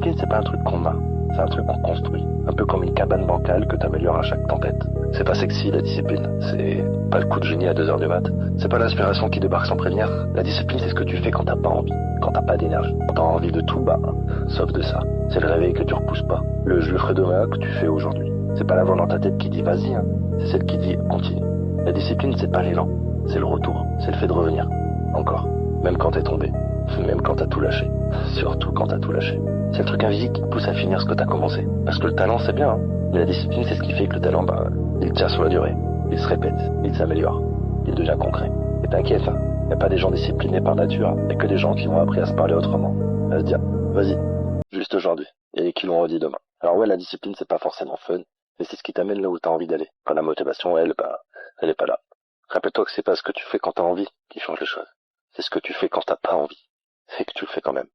discipline, c'est pas un truc qu'on a, c'est un truc qu'on construit. Un peu comme une cabane bancale que t'améliores à chaque tempête. C'est pas sexy la discipline, c'est pas le coup de génie à 2 heures du mat. C'est pas l'inspiration qui débarque sans prévenir. La discipline, c'est ce que tu fais quand t'as pas envie, quand t'as pas d'énergie. Quand t'as envie de tout, sauf de ça. C'est le réveil que tu repousses pas. Le je le ferai demain que tu fais aujourd'hui. C'est pas la voix dans ta tête qui dit vas-y, c'est celle qui dit continue. La discipline, c'est pas l'élan, c'est le retour, c'est le fait de revenir. Encore. Même quand t'es tombé. Même quand t'as tout lâché. Surtout quand t'as tout lâché. C'est le truc invisible qui te pousse à finir ce que t'as commencé. Parce que le talent, c'est bien, mais la discipline, c'est ce qui fait que le talent, il tient sur la durée. Il se répète, il s'améliore, il devient concret. Et t'inquiète, y a pas des gens disciplinés par nature, y a que des gens qui ont appris à se parler autrement. À se dire, vas-y, juste aujourd'hui, et qui l'ont redit demain. Alors ouais, la discipline, c'est pas forcément fun, mais c'est ce qui t'amène là où t'as envie d'aller. Quand la motivation, elle est pas là. Rappelle-toi que c'est pas ce que tu fais quand t'as envie qui change les choses. C'est ce que tu fais quand t'as pas envie. C'est que tu le fais quand même.